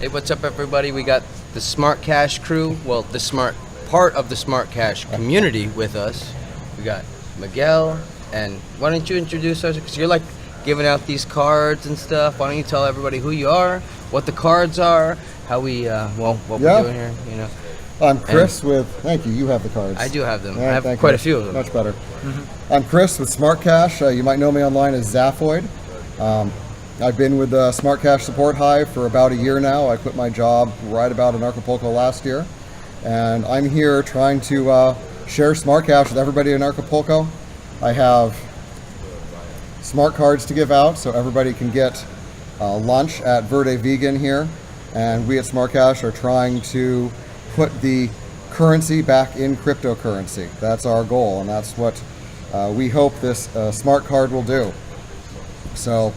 Hey, what's up, everybody? We got the Smart Cash crew, well, the smart part of the Smart Cash community with us. We got Miguel, and why don't you introduce us? Because you're like giving out these cards and stuff. Why don't you tell everybody who you are, what the cards are, how we, what we're doing here, you know. I'm Chris thank you, you have the cards. I do have them. Yeah, I have quite a few of them. Much better. I'm Chris with Smart Cash. You might know me online as Zaphoid. I've been with the Smart Cash Support Hive for about a year now. I quit my job right about Anarchapulco last year. And I'm here trying to share Smart Cash with everybody in Anarchapulco. I have smart cards to give out so everybody can get lunch at Verde Vegan here. And we at Smart Cash are trying to put the currency back in cryptocurrency. That's our goal, and that's what we hope this smart card will do. So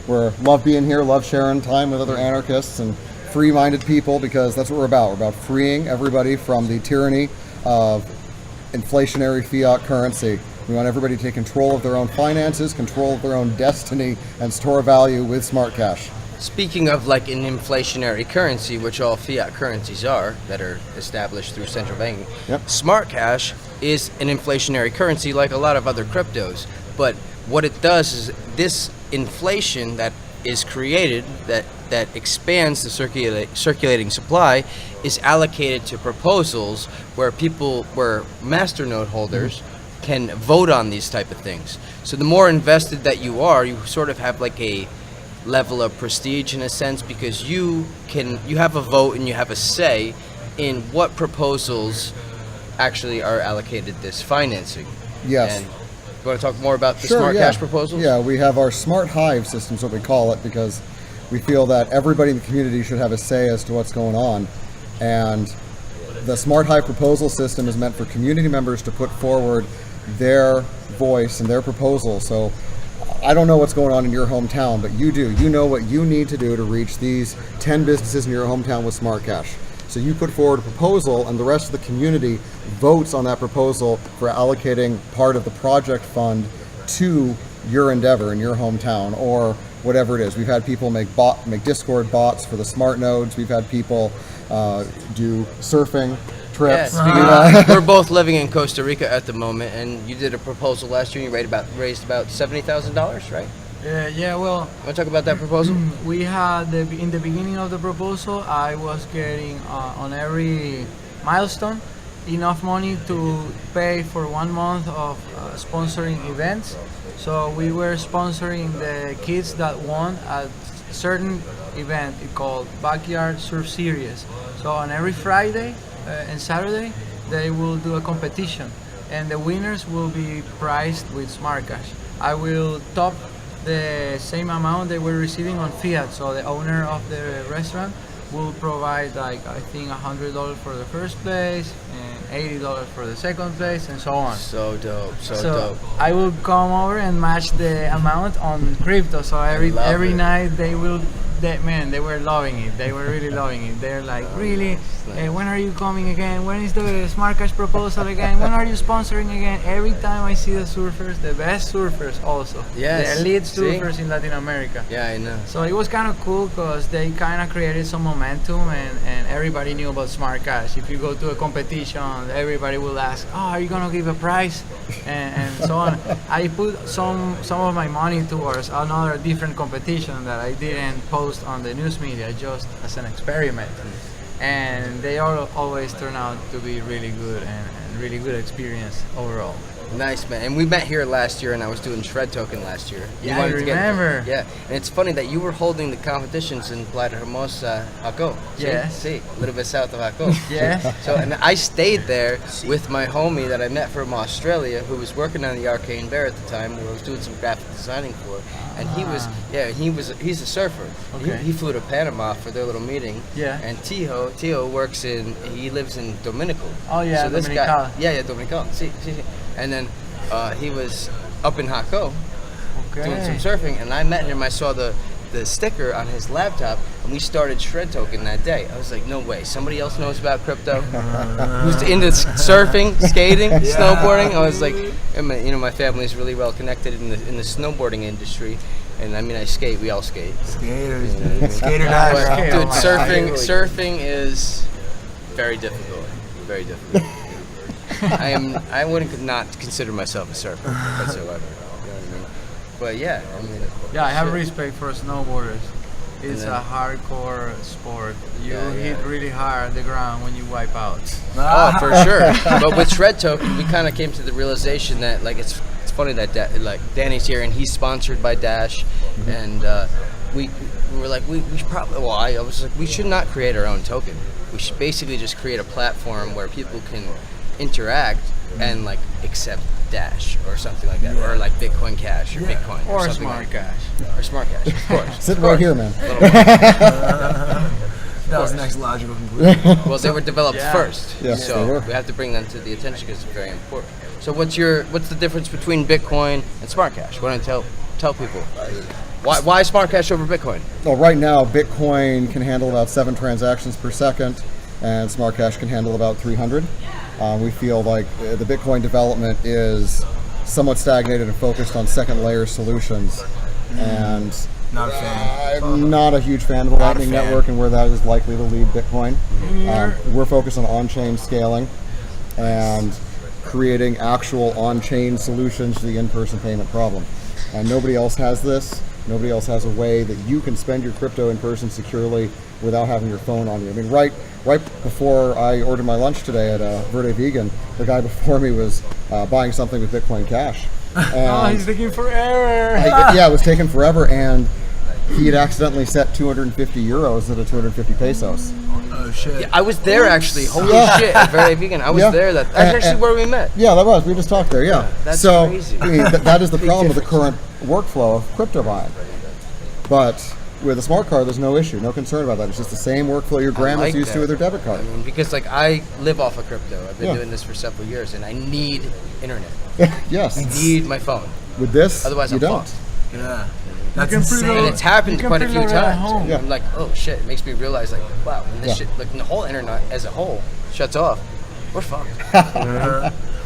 love being here, love sharing time with other anarchists and free-minded people, because that's what we're about. We're about freeing everybody from the tyranny of inflationary fiat currency. We want everybody to take control of their own finances, control of their own destiny, and store value with Smart Cash. Speaking of like an inflationary currency, which all fiat currencies are that are established through central banking, Smart Cash is an inflationary currency like a lot of other cryptos. But what it does is this inflation that is created, that expands the circulating supply, is allocated to proposals where masternode holders can vote on these type of things. So the more invested that you are, you sort of have like a level of prestige in a sense, because you have a vote and you have a say in what proposals actually are allocated this financing. Yes. And you want to talk more about the Smart Cash proposals? Yeah, we have our Smart Hive system, is what we call it, because we feel that everybody in the community should have a say as to what's going on. And the Smart Hive proposal system is meant for community members to put forward their voice and their proposal. So I don't know what's going on in your hometown, but you do. You know what you need to do to reach these 10 businesses in your hometown with Smart Cash. So you put forward a proposal, and the rest of the community votes on that proposal for allocating part of the project fund to your endeavor in your hometown, or whatever it is. We've had people make Discord bots for the smart nodes. We've had people do surfing trips. Yeah, we're both living in Costa Rica at the moment, and you did a proposal last year. You raised about $70,000, right? Yeah, well, Want to talk about that proposal? We had, in the beginning of the proposal, I was getting on every milestone enough money to pay for 1 month of sponsoring events. So we were sponsoring the kids that won a certain event called Backyard Surf Series. So on every Friday and Saturday, they will do a competition, and the winners will be prized with Smart Cash. I will top the same amount they were receiving on fiat. So the owner of the restaurant will provide, like, I think $100 for the first place and $80 for the second place, and so on. So dope, so dope. I will come over and match the amount on crypto. So every night they were loving it. They were really loving it. They're like, really? When are you coming again? When is the Smart Cash proposal again? When are you sponsoring again? Every time I see the surfers, the best surfers also. Yes. The elite surfers in Latin America. Yeah, I know. So it was kind of cool because they kind of created some momentum, and everybody knew about Smart Cash. If you go to a competition, everybody will ask, oh, are you going to give a prize? And so on. I put some of my money towards another different competition that I didn't post on the news media, just as an experiment, and they all always turn out to be really good and really good experience overall. Nice, man. And we met here last year, and I was doing Shred Token last year. Yeah, I remember. Yeah, and it's funny that you were holding the competitions in Playa Hermosa, Jaco. Yes. See, a little bit south of Jaco. Yeah. So, and I stayed there with my homie that I met from Australia, who was working on the Arcane Bear at the time, who I was doing some graphic designing for. And he's a surfer. Okay. He flew to Panama for their little meeting. Yeah. And Tio he lives in Dominical. Oh yeah, so this Dominical. guy, Dominical. See. And then he was up in Jaco doing some surfing, and I met him. I saw the sticker on his laptop, and we started Shred Token that day. I was like, no way, somebody else knows about crypto? Who's into surfing, skating, snowboarding? I was like, my family is really well connected in the snowboarding industry, And I mean, I skate. We all skate. Skaters, You know what I mean? skater But, dive. dude, surfing is very difficult. Very difficult. I wouldn't not consider myself a surfer whatsoever. You know what I mean? But yeah, I mean. Yeah, I have shit. respect for snowboarders. It's then- a hardcore sport. You Yeah, hit yeah. really hard the ground when you wipe out. Oh, for sure. But with Shred Token, we kind of came to the realization that like it's funny that like Danny's here and he's sponsored by Dash, and we were like we should probably. Well, I was like we should not create our own token. We should basically just create a platform where people can interact and like accept Dash or something like that, or like Bitcoin Cash or Bitcoin Or something Smart like Cash. or Smart Cash, of course. Sitting right here, man. That was the next logical conclusion. Well, they were developed Yeah. first, Yes, they so were. we have to bring them to the attention because it's very important. So, what's the difference between Bitcoin and Smart Cash? Why don't you tell people why Smart Cash over Bitcoin? Well, right now, Bitcoin can handle about 7 transactions per second, and Smart Cash can handle about 300. We feel like the Bitcoin development is somewhat stagnated and focused on second layer solutions, and Not a fan. I'm not a huge fan of the Lightning fan. Network and where that is likely to lead Bitcoin. We're focused on on-chain scaling and creating actual on-chain solutions to the in-person payment problem. And nobody else has this. Nobody else has a way that you can spend your crypto in person securely without having your phone on you. I mean, right before I ordered my lunch today at Verde Vegan, the guy before me was buying something with Bitcoin Cash. Oh, And he's taking forever. yeah, it was taking forever, and he had accidentally set 250 euros instead of 250 pesos. Oh shit. Yeah, I was there actually. Holy Yeah. shit! Very vegan. I was Yeah. there. That's And- actually where we met. Yeah, that was. We just talked there. Yeah. That's so, crazy. I mean, that is the problem with the current workflow of crypto buying. But with a smart card, there's no issue, no concern about that. It's just the same workflow your grandma's like used to that. with her debit card. I mean, because like I live off of crypto. I've been Yeah. doing this for several years, and I need internet. Yes. I need my phone. With this, Otherwise, you I'm don't. fucked. Yeah. That's can insane. pre-load- And it's happened You can quite a few preload it at times. home. Yeah. I'm like, oh shit! It makes me realize, like, wow, when this Yeah. shit, like, the whole internet as a whole shuts off, we're fucked.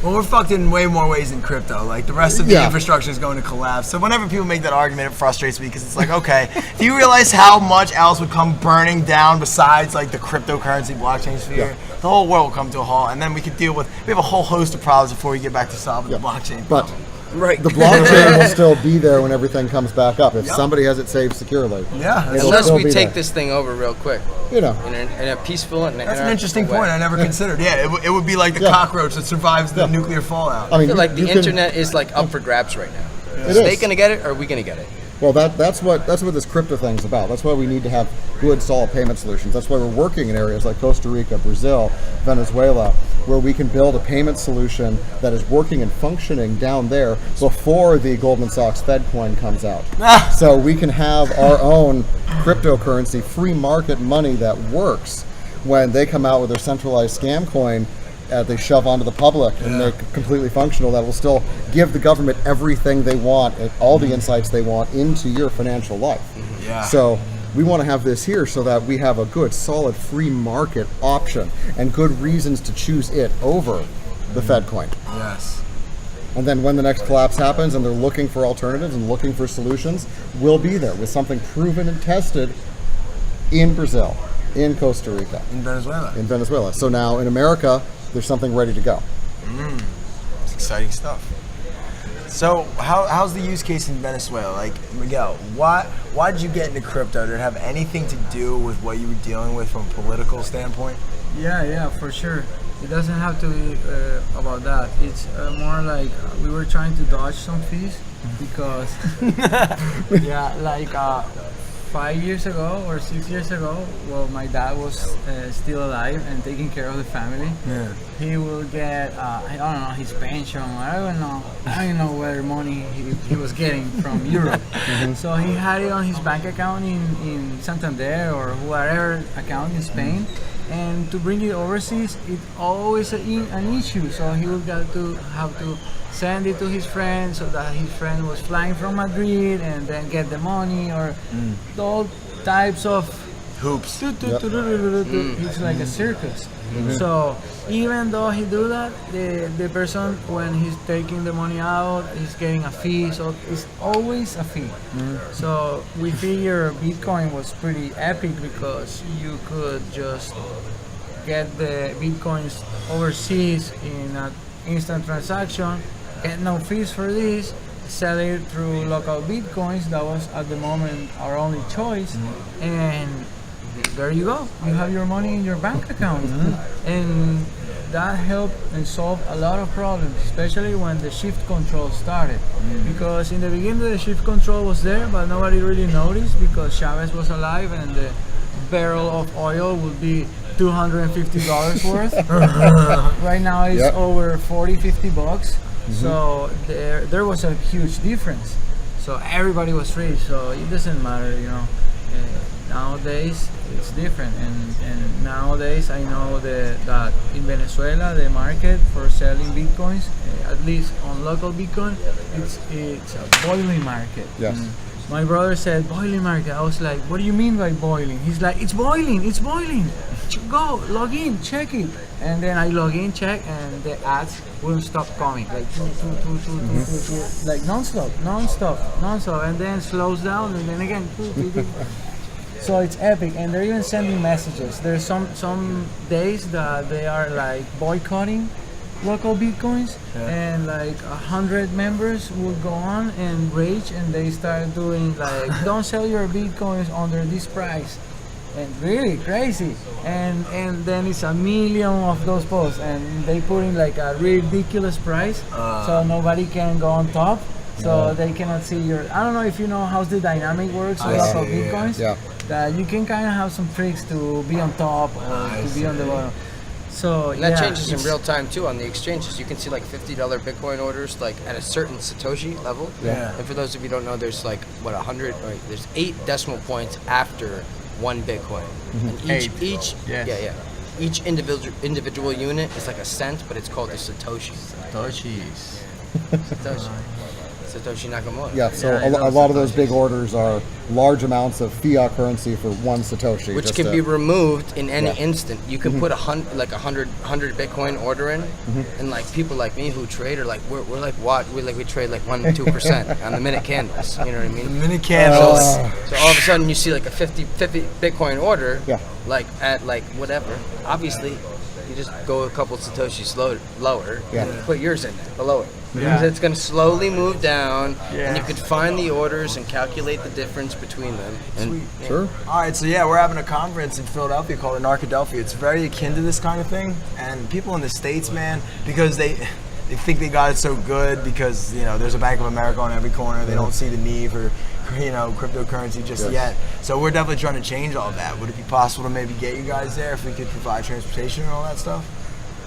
Well, we're fucked in way more ways than crypto. Like the rest of the Yeah. infrastructure is going to collapse. So whenever people make that argument, it frustrates me because it's like, okay, do you realize how much else would come burning down besides like the cryptocurrency blockchain sphere? The whole world will come to a halt, and then we could we have a whole host of problems before we get back to solving the blockchain. But Right. the blockchain will still be there when everything comes back up. If Yep. somebody has it saved securely. Yeah, that's, It'll Unless still we be take there. this thing over real quick You know. in a peaceful and that's an interesting way. point I never considered. Yeah, it would be like the Yeah. cockroach that survives the Yeah. nuclear fallout. I mean, I feel like the you can- internet is like up for grabs right now. It Is they is. gonna get it, or are we gonna get it? Well, that's what this crypto thing's about. That's why we need to have good, solid payment solutions. That's why we're working in areas like Costa Rica, Brazil, Venezuela, where we can build a payment solution that is working and functioning down there before the Goldman Sachs Fed coin comes out. So we can have our own cryptocurrency, free market money that works when they come out with their centralized scam coin. They shove onto the public and make it completely functional. That will still give the government everything they want and all the insights they want into your financial life. Yeah. So we want to have this here so that we have a good, solid, free market option and good reasons to choose it over the Fed coin. Yes. And then when the next collapse happens and they're looking for alternatives and looking for solutions, we'll be there with something proven and tested in Brazil, in Costa Rica, In Venezuela. in Venezuela. So now in America, there's something ready to go. It's exciting stuff. So how's the use case in Venezuela? Like, Miguel, why did you get into crypto? Did it have anything to do with what you were dealing with from a political standpoint? Yeah, for sure. It doesn't have to be about that. It's more like we were trying to dodge some fees because, yeah, like 5 years ago or 6 years ago, well, my dad was still alive and taking care of the family. Yeah. He will get, I don't know, his pension, or I don't know where money he was getting from Europe. So he had it on his bank account in Santander or whatever account in Spain. And to bring it overseas, it's always an issue. So he will have to send it to his friend so that his friend was flying from Madrid and then get the money or all types of Hoops. it's like a circus. So even though he do that, the person when he's taking the money out, he's getting a fee. So it's always a fee. So we figure Bitcoin was pretty epic because you could just get the Bitcoins overseas in an instant transaction, get no fees for this, sell it through local Bitcoins. That was at the moment our only choice, and there you go. You have your money in your bank account, and that helped and solved a lot of problems, especially when the shift control started. Because in the beginning the shift control was there, but nobody really noticed because Chavez was alive and the barrel of oil would be $250 worth. Right now it's over 40-50 bucks. So there was a huge difference. So everybody was rich. So it doesn't matter, you know. Nowadays it's different, and nowadays I know that in Venezuela the market for selling bitcoins, at least on local Bitcoin, it's a boiling market. Yes. My brother said boiling market. I was like, what do you mean by boiling? He's like, it's boiling, it's boiling. Go log in, check it. And then I log in, check, and the ads wouldn't stop coming, like like non-stop, and then slows down, and then again. So it's epic, and they're even sending messages. There's some days that they are like boycotting local Bitcoins, and like 100 members will go on and rage, and they start doing like, don't sell your Bitcoins under this price, and really crazy. And then it's a million of those posts, and they put in like a ridiculous price, so nobody can go on top. So they cannot see your. I don't know if you know how the dynamic works with local Bitcoins. That you can kind of have some tricks to be on top or to be on the bottom. So and that changes in real time too on the exchanges. You can see like $50 Bitcoin orders like at a certain Satoshi level. And for those of you who don't know, there's like what 100. Right, there's 8 decimal points after 1 Bitcoin. And each individual unit is like a cent, but it's called a Satoshi. Satoshi Nakamoto. Yeah, so a lot of those big orders are large amounts of fiat currency for 1 Satoshi. Which can be removed in any instant. You can put 100 Bitcoin order in, and like people like me who trade are like, we're like what? We trade like 1-2% on the minute candles. You know what I mean? Minute candles. So all of a sudden you see like a 50 Bitcoin order, like at like whatever. Obviously, you just go a couple Satoshis lower, and put yours in there below it. Because it's going to slowly move down, and you could find the orders and calculate the difference between them. And, Sweet. Sure. All right, so we're having a conference in Philadelphia called Anarchapulco. It's very akin to this kind of thing, and people in the States, man, because they think they got it so good because, you know, there's a Bank of America on every corner. They don't see the need for, you know, cryptocurrency just yet. So we're definitely trying to change all that. Would it be possible to maybe get you guys there if we could provide transportation and all that stuff?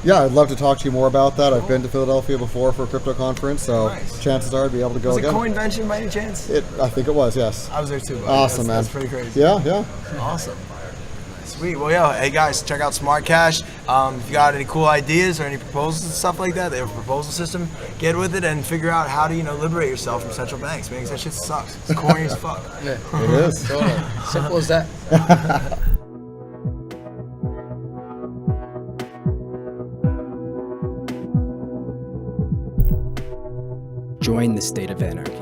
Yeah, I'd love to talk to you more about that. I've been to Philadelphia before for a crypto conference, so chances are I'd be able to go again. Was it CoinVention by any chance? I think it was, yes. I was there too. Awesome, man. That's pretty crazy. Yeah. Awesome. Sweet. Well, hey guys, check out Smart Cash. If you got any cool ideas or any proposals and stuff like that, they have a proposal system. Get with it and figure out how to, you know, liberate yourself from central banks, man, because that shit sucks. It's corny as fuck. Yeah. It is. Totally. Simple as that. Join the State of Anarchy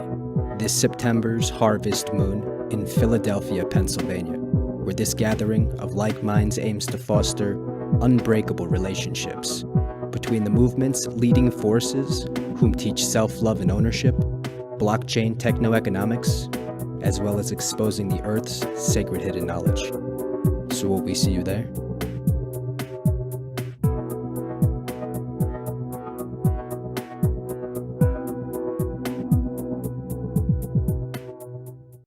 this September's Harvest Moon in Philadelphia, Pennsylvania, where this gathering of like minds aims to foster unbreakable relationships between the movement's leading forces, whom teach self-love and ownership, blockchain techno-economics, as well as exposing the Earth's sacred hidden knowledge. So will we see you there?